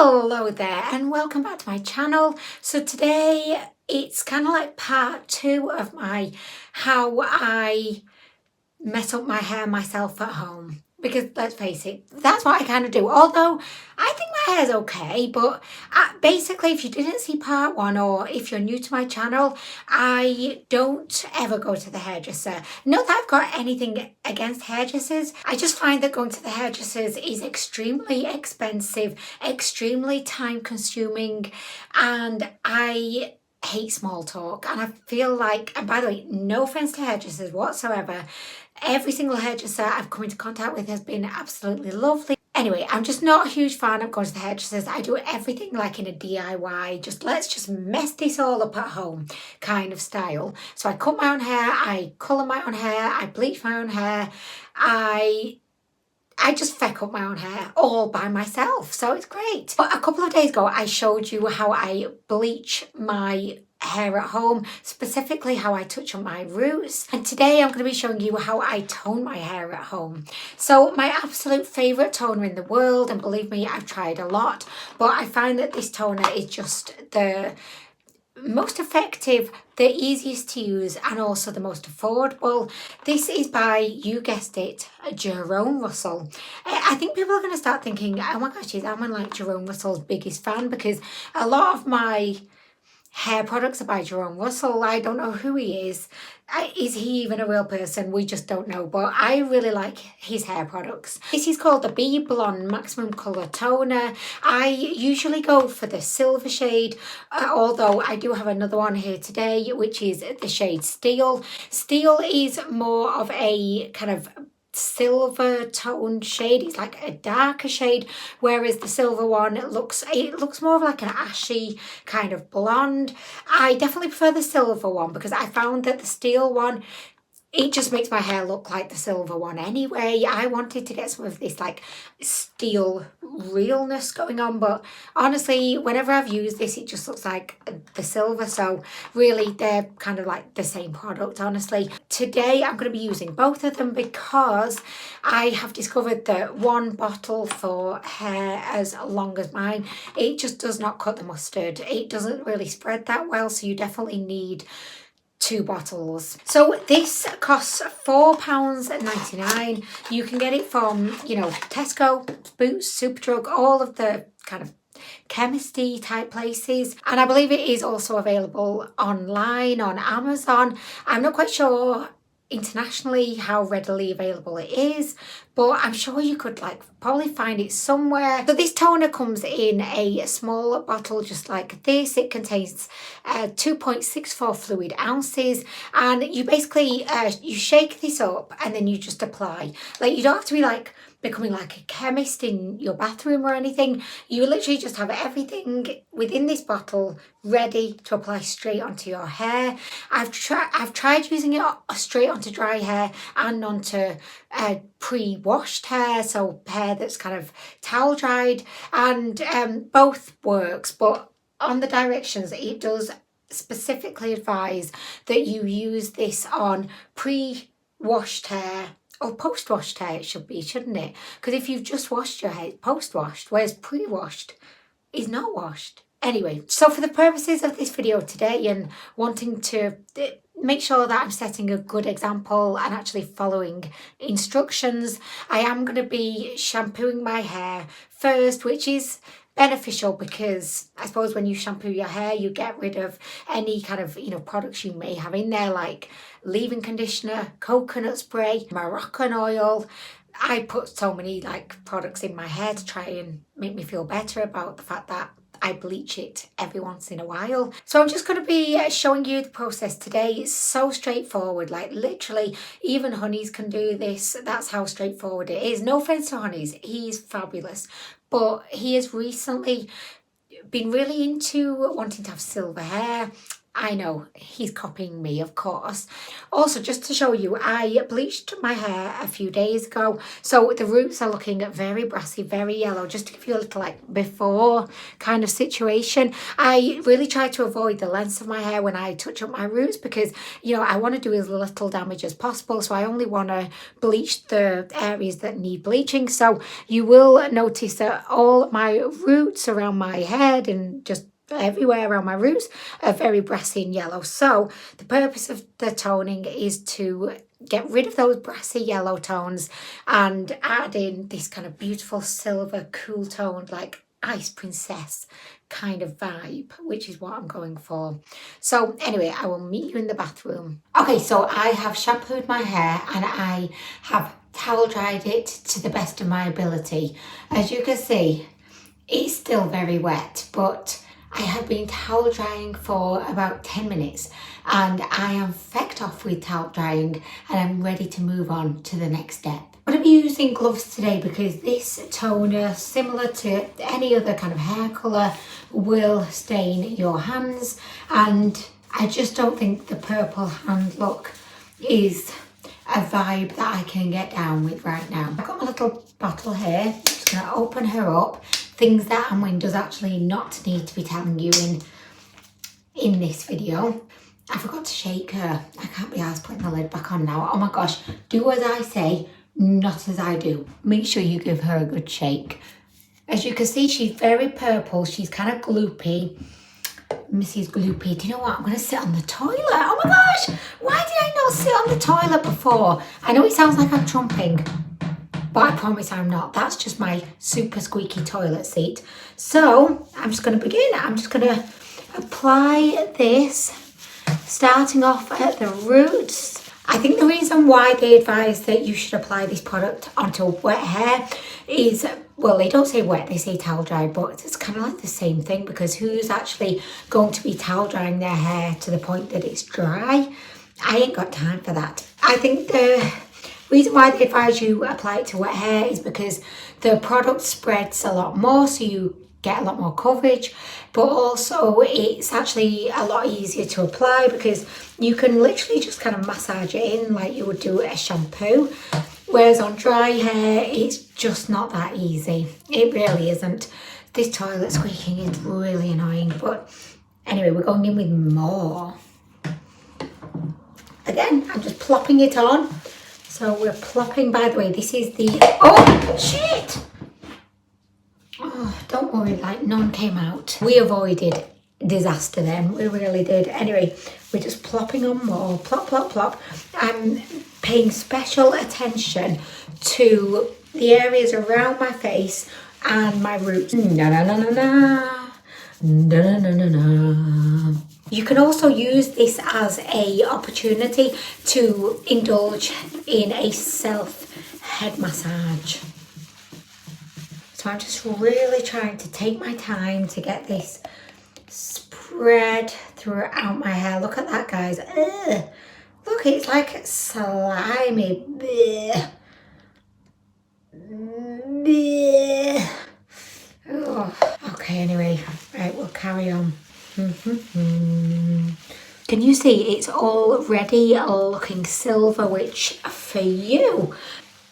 Hello there and welcome back to my channel. So today it's kind of like part 2 of my how I mess up my hair myself at home, because let's face it, that's what I kind of do. Although I think my hair's okay, but basically if you didn't see part 1, or if you're new to my channel, I don't ever go to the hairdresser. Not that I've got anything against hairdressers, I just find that going to the hairdressers is extremely expensive, extremely time consuming, and I hate small talk. And I feel like, and by the way, no offense to hairdressers whatsoever, every single hairdresser I've come into contact with has been absolutely lovely. Anyway, I'm just not a huge fan of going to the hairdressers. I do everything like in a DIY, let's just mess this all up at home kind of style. So I cut my own hair, I colour my own hair, I bleach my own hair, I just feck up my own hair all by myself, so it's great. But a couple of days ago I showed you how I bleach my hair at home, specifically how I touch on my roots, and today I'm going to be showing you how I tone my hair at home. So my absolute favourite toner in the world, and believe me, I've tried a lot, but I find that this toner is just the most effective, the easiest to use, and also the most affordable. This is by, you guessed it, Jerome Russell. I think people are going to start thinking, oh my gosh, is Anwen like Jerome Russell's biggest fan? Because a lot of my hair products are by Jerome Russell. I don't know who he is. Is he even a real person? We just don't know, but I really like his hair products. This is called the Bblonde Maximum Colour Toner. I usually go for the silver shade, although I do have another one here today, which is the shade Steel. Steel is more of a kind of silver toned shade. It's like a darker shade, whereas the silver one looks more of like an ashy kind of blonde. I definitely prefer the silver one because I found that the Steel one, it just makes my hair look like the silver one anyway. I wanted to get some of this like steel realness going on, but honestly, whenever I've used this, it just looks like the silver. So really, they're kind of like the same product, honestly. Today, I'm going to be using both of them because I have discovered that one bottle for hair as long as mine, it just does not cut the mustard. It doesn't really spread that well, so you definitely need 2 bottles. So this costs £4.99. You can get it from, you know, Tesco, Boots, Superdrug, all of the kind of chemist-y type places, and I believe it is also available online on Amazon. I'm not quite sure internationally how readily available it is, but I'm sure you could like probably find it somewhere. So this toner comes in a small bottle just like this. It contains 2.64 fluid ounces, and you basically you shake this up and then you just apply. Like, you don't have to be like becoming like a chemist in your bathroom or anything. You literally just have everything within this bottle ready to apply straight onto your hair. I've tried using it straight onto dry hair and onto pre-washed hair, so hair that's kind of towel dried, and both works, but on the directions it does specifically advise that you use this on pre-washed hair, or post-washed hair it should be, shouldn't it? Because if you've just washed your hair, it's post-washed, whereas pre-washed is not washed. Anyway, so for the purposes of this video today and wanting to make sure that I'm setting a good example and actually following instructions, I am going to be shampooing my hair first, which is beneficial because I suppose when you shampoo your hair, you get rid of any kind of, you know, products you may have in there, like leave-in conditioner, coconut spray, Moroccan oil. I put so many like products in my hair to try and make me feel better about the fact that I bleach it every once in a while. So I'm just going to be showing you the process today. It's so straightforward, like literally even honeys can do this. That's how straightforward it is. No offense to honeys, he's fabulous, but he has recently been really into wanting to have silver hair. I know, he's copying me, of course. Also, just to show you, I bleached my hair a few days ago. So the roots are looking very brassy, very yellow, just to give you a little like before kind of situation. I really try to avoid the length of my hair when I touch up my roots because, you know, I want to do as little damage as possible. So I only want to bleach the areas that need bleaching. So you will notice that all my roots around my head and just everywhere around my roots are very brassy and yellow. So the purpose of the toning is to get rid of those brassy yellow tones and add in this kind of beautiful silver cool toned like ice princess kind of vibe, which is what I'm going for. So anyway, I will meet you in the bathroom. Okay, so I have shampooed my hair and I have towel dried it to the best of my ability. As you can see, it's still very wet, but I have been towel drying for about 10 minutes and I am fecked off with towel drying and I'm ready to move on to the next step. I'm going to be using gloves today because this toner, similar to any other kind of hair colour, will stain your hands, and I just don't think the purple hand look is a vibe that I can get down with right now. I've got my little bottle here. I'm just going to open her up. Things that Anwen does actually not need to be telling you in this video. I forgot to shake her. I can't be arsed putting the lid back on now. Oh my gosh, do as I say, not as I do. Make sure you give her a good shake. As you can see, she's very purple. She's kind of gloopy. Mrs. Gloopy. Do you know what? I'm going to sit on the toilet. Oh my gosh, why did I not sit on the toilet before? I know it sounds like I'm trumping, but I promise I'm not. That's just my super squeaky toilet seat. So I'm just going to begin. I'm just going to apply this, starting off at the roots. I think the reason why they advise that you should apply this product onto wet hair is, well, they don't say wet, they say towel dry, but it's kind of like the same thing because who's actually going to be towel drying their hair to the point that it's dry? I ain't got time for that. I think the reason why they advise you apply it to wet hair is because the product spreads a lot more, so you get a lot more coverage, but also it's actually a lot easier to apply because you can literally just kind of massage it in like you would do a shampoo, whereas on dry hair it's just not that easy. It really isn't. This toilet squeaking is really annoying, but anyway, we're going in with more. Again, I'm just plopping it on. So we're plopping, by the way, this is the, oh shit! Oh, don't worry, like none came out. We avoided disaster then, we really did. Anyway, we're just plopping on more, plop, plop, plop. I'm paying special attention to the areas around my face and my roots. Na na na na na, na na na na. You can also use this as a opportunity to indulge in a self head massage. So I'm just really trying to take my time to get this spread throughout my hair. Look at that, guys. Ugh. Look, it's like slimy. Blech. Blech. Oh. Okay, anyway, right, we'll carry on. Can you see it's already looking silver, which for you,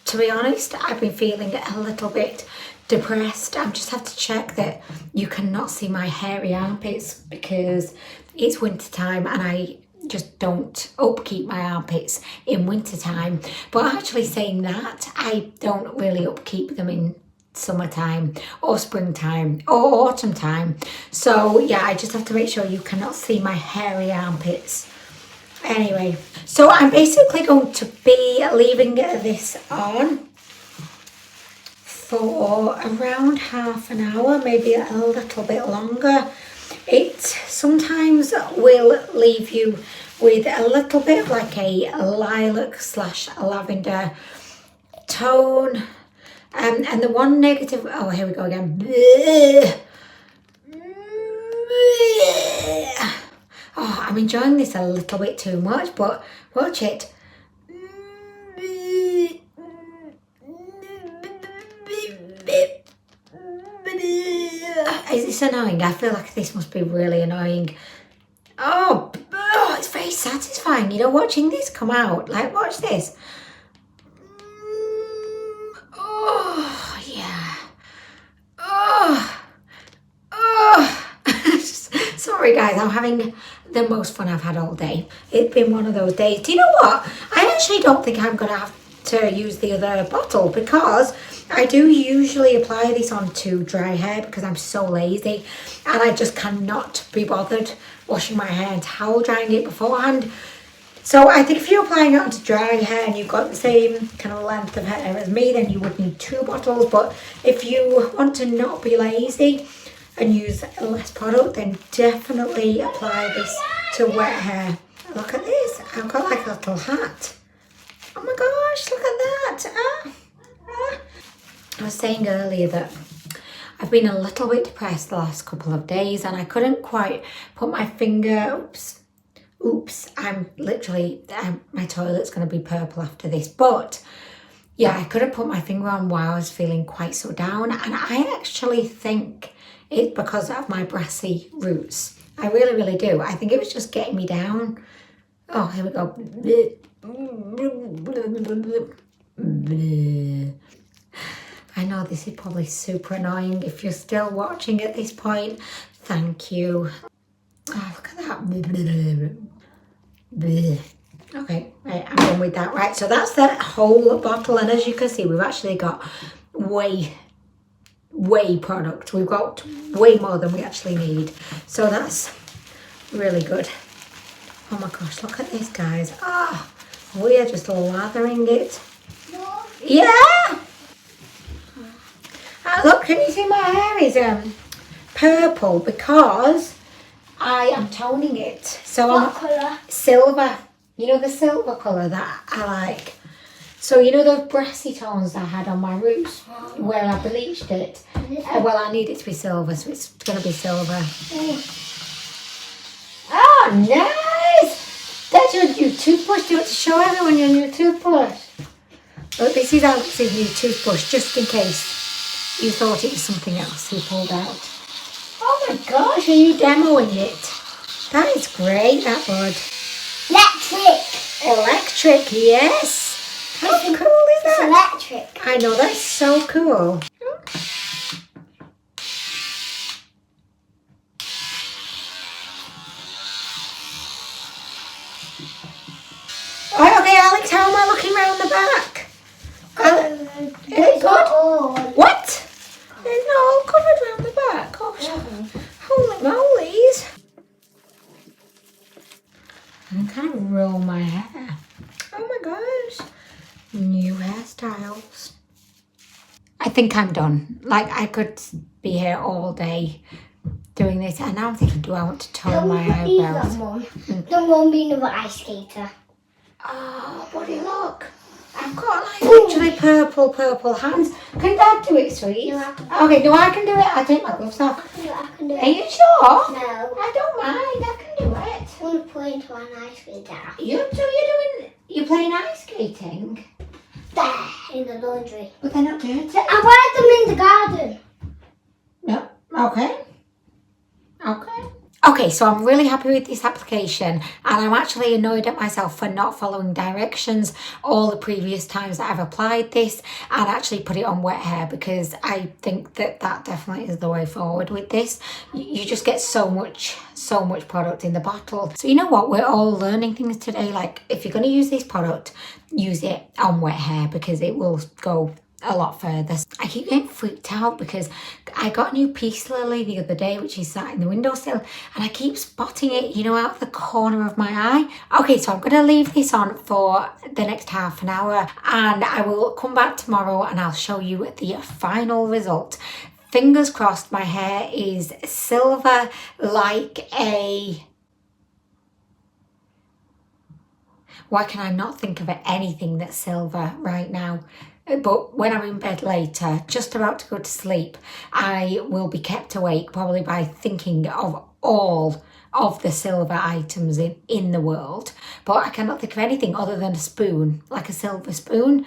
to be honest, I've been feeling a little bit depressed. I just have to check that you cannot see my hairy armpits because it's winter time and I just don't upkeep my armpits in winter time. But actually saying that, I don't really upkeep them in summertime or springtime or autumn time. So yeah, I just have to make sure you cannot see my hairy armpits. Anyway, so I'm basically going to be leaving this on for around half an hour, maybe a little bit longer. It sometimes will leave you with a little bit of like a lilac / lavender tone. And the one negative, oh, here we go again. Oh, I'm enjoying this a little bit too much, but watch it. Is this annoying? I feel like this must be really annoying. Oh, satisfying, you know, watching this come out. Like, watch this. Oh, yeah. Oh, oh. Sorry guys, I'm having the most fun I've had all day. It's been one of those days. Do you know what? I actually don't think I'm going to have to use the other bottle because I do usually apply this onto dry hair because I'm so lazy and I just cannot be bothered washing my hair and towel drying it beforehand. So I think if you're applying it onto dry hair and you've got the same kind of length of hair as me, then you would need 2 bottles. But if you want to not be lazy and use less product, then definitely apply this to wet hair. Look at this, I've got like a little hat. Oh my gosh, look at that. I was saying earlier that I've been a little bit depressed the last couple of days and I couldn't quite put my finger, oops, my toilet's going to be purple after this. But yeah, I couldn't put my finger on why I was feeling quite so down. And I actually think it's because of my brassy roots. I really, really do. I think it was just getting me down. Oh, here we go. I know this is probably super annoying if you're still watching at this point. Thank you. Oh, look at that. Okay, right, I'm done with that. Right, so that's the whole bottle. And as you can see, we've actually got way product. We've got way more than we actually need. So that's really good. Oh my gosh, look at this, guys. Ah, we are just lathering it. No. Yeah! Look, can you see my hair is purple because I am toning it. So what colour? Silver. You know the silver colour that I like. So you know those brassy tones I had on my roots where I bleached it? Well, I need it to be silver, so it's going to be silver. Oh, nice! That's your new toothbrush. Do you want to show everyone your new toothbrush? Look, this is Alex's new toothbrush, just in case you thought it was something else he pulled out. Oh my gosh, are you demoing it? That is great, that bud. Electric, yes. How cool is that? It's electric. I know, that's so cool. Right, okay, Alex, how am I looking round the back? Is it good? What? It's not all covered round the back. Gosh, holy molies. I'm kind of roll my hair. Oh my gosh. New hairstyles. I think I'm done. Like, I could be here all day doing this. And now I'm thinking, do I want to tone my eyebrows? Don't want to be another ice skater. Oh, buddy, look. I've got like literally purple hands. Can Dad do it, sweet? No, okay, no, I can do it. I'll take my gloves off. I can do it. Are you sure? No. I don't mind. I can do it. I want to play into an ice skater. You're playing ice skating? There, in the laundry. But they're not dirty. I wear them in the garden. No. Okay. Okay, so I'm really happy with this application and I'm actually annoyed at myself for not following directions all the previous times that I've applied this and actually put it on wet hair because I think that definitely is the way forward with this. You just get so much product in the bottle. So you know what, we're all learning things today. Like if you're going to use this product, use it on wet hair because it will go a lot further. I keep getting freaked out because I got a new peace lily the other day which is sat in the windowsill and I keep spotting it, you know, out of the corner of my eye. Okay, so I'm going to leave this on for the next half an hour and I will come back tomorrow and I'll show you the final result. Fingers crossed my hair is silver like a... Why can I not think of anything that's silver right now? But when I'm in bed later, just about to go to sleep, I will be kept awake probably by thinking of all of the silver items in the world. But I cannot think of anything other than a spoon, like a silver spoon.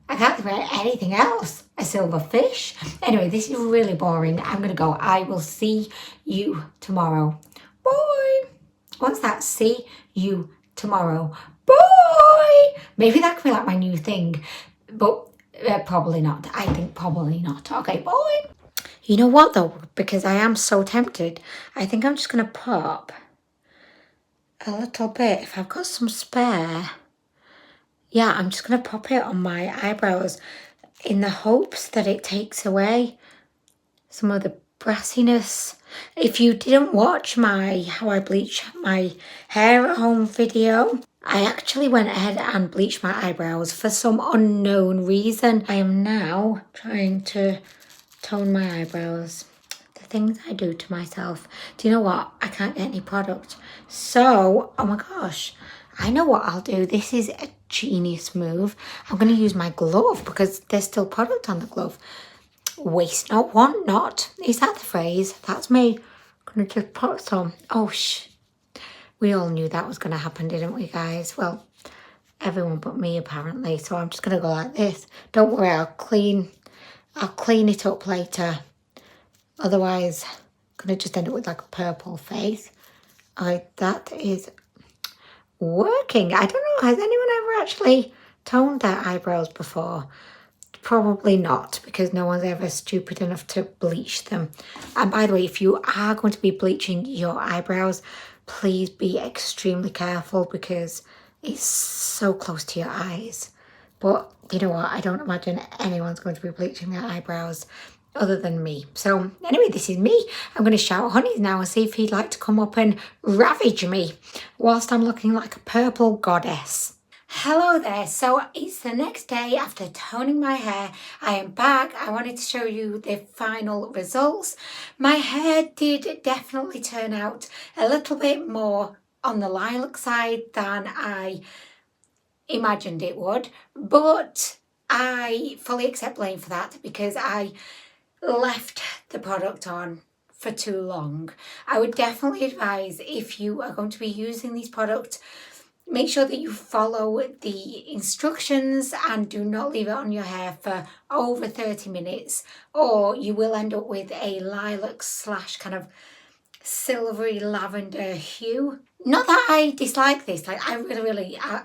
I can't think of anything else. A silver fish. Anyway, this is really boring. I'm going to go. I will see you tomorrow. Bye. What's that? See you tomorrow. tomorrow. Boy! Maybe that could be like my new thing, but probably not. I think probably not. Okay, boy. You know what though? Because I am so tempted, I think I'm just going to pop a little bit, if I've got some spare. Yeah, I'm just going to pop it on my eyebrows in the hopes that it takes away some of the brassiness. If you didn't watch my how I bleach my hair at home video, I actually went ahead and bleached my eyebrows for some unknown reason. I am now trying to tone my eyebrows. The things I do to myself. Do you know what? I can't get any product. So, oh my gosh, I know what I'll do. This is a genius move. I'm going to use my glove because there's still product on the glove. Waste not, want not. Is that the phrase? That's me. Gonna just put some. Oh, we all knew that was going to happen, didn't we, guys? Well, everyone but me, apparently. So I'm just going to go like this. Don't worry, I'll clean it up later. Otherwise, I'm going to just end up with like a purple face. Alright, that is working. I don't know, has anyone ever actually toned their eyebrows before? Probably not, because no one's ever stupid enough to bleach them. And by the way, if you are going to be bleaching your eyebrows, please be extremely careful because it's so close to your eyes. But you know what? I don't imagine anyone's going to be bleaching their eyebrows other than me. So anyway, this is me. I'm going to shout Honeys now and see if he'd like to come up and ravage me whilst I'm looking like a purple goddess. Hello there, so it's the next day after toning my hair. I am back. I wanted to show you the final results. My hair did definitely turn out a little bit more on the lilac side than I imagined it would, but I fully accept blame for that because I left the product on for too long. I would definitely advise, if you are going to be using these products, make sure that you follow the instructions and do not leave it on your hair for over 30 minutes or you will end up with a lilac / kind of silvery lavender hue. Not that I dislike this, like I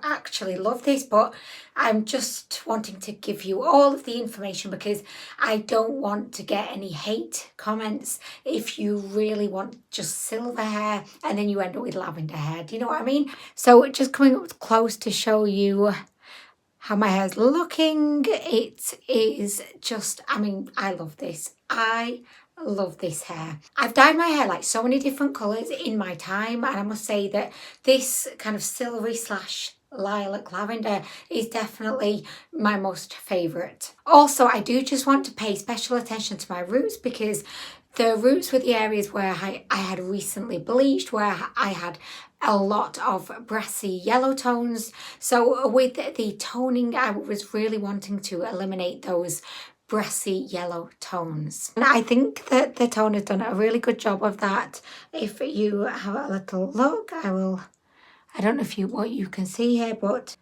actually love this, but I'm just wanting to give you all of the information because I don't want to get any hate comments if you really want just silver hair and then you end up with lavender hair. Do you know what I mean? So just coming up close to show you how my hair's looking. It is just, I mean, I love this. I love this hair. I've dyed my hair like so many different colours in my time, and I must say that this kind of silvery / lilac lavender is definitely my most favourite. Also, I do just want to pay special attention to my roots because the roots were the areas where I had recently bleached, where I had a lot of brassy yellow tones. So with the toning, I was really wanting to eliminate those brassy yellow tones. And I think that the toner's done a really good job of that. If you have a little look, I don't know what you can see here, but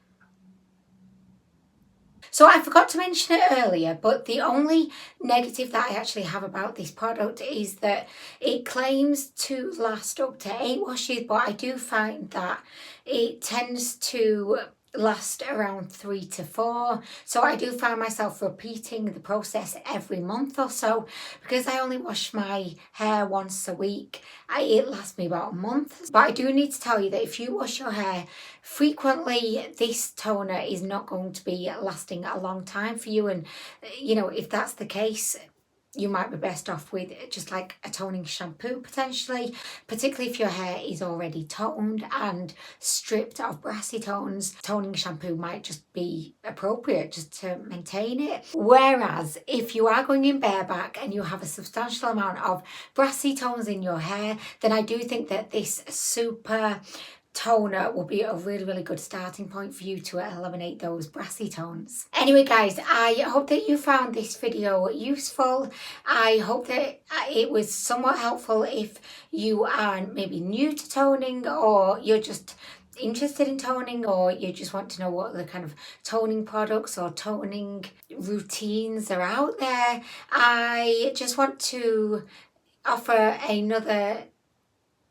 so I forgot to mention it earlier, but the only negative that I actually have about this product is that it claims to last up to 8 washes, but I do find that it tends to last around 3 to 4. So I do find myself repeating the process every month or so because I only wash my hair once a week. It lasts me about a month. But I do need to tell you that if you wash your hair frequently, this toner is not going to be lasting a long time for you. And you know, if that's the case, you might be best off with just like a toning shampoo potentially, particularly if your hair is already toned and stripped of brassy tones. Toning shampoo might just be appropriate just to maintain it. Whereas if you are going in bareback and you have a substantial amount of brassy tones in your hair, then I do think that this super toner will be a really good starting point for you to eliminate those brassy tones. Anyway guys, I hope that you found this video useful. I hope that it was somewhat helpful if you are maybe new to toning, or you're just interested in toning, or you just want to know what the kind of toning products or toning routines are out there. I just want to offer another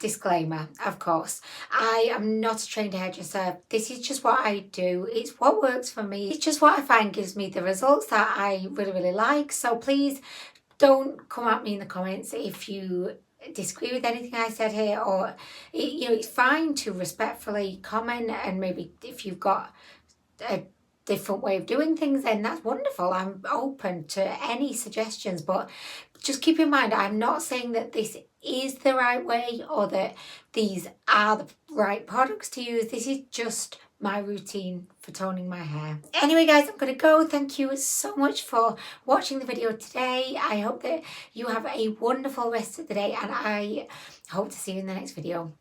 disclaimer, of course, I am not a trained hairdresser. This is just what I do. It's what works for me. It's just what I find gives me the results that I really like. So please don't come at me in the comments if you disagree with anything I said here, or it's fine to respectfully comment, and maybe if you've got a different way of doing things, then that's wonderful. I'm open to any suggestions, but just keep in mind, I'm not saying that this is the right way or that these are the right products to use. This is just my routine for toning my hair. Anyway guys, I'm gonna go. Thank you so much for watching the video today. I hope that you have a wonderful rest of the day, and I hope to see you in the next video.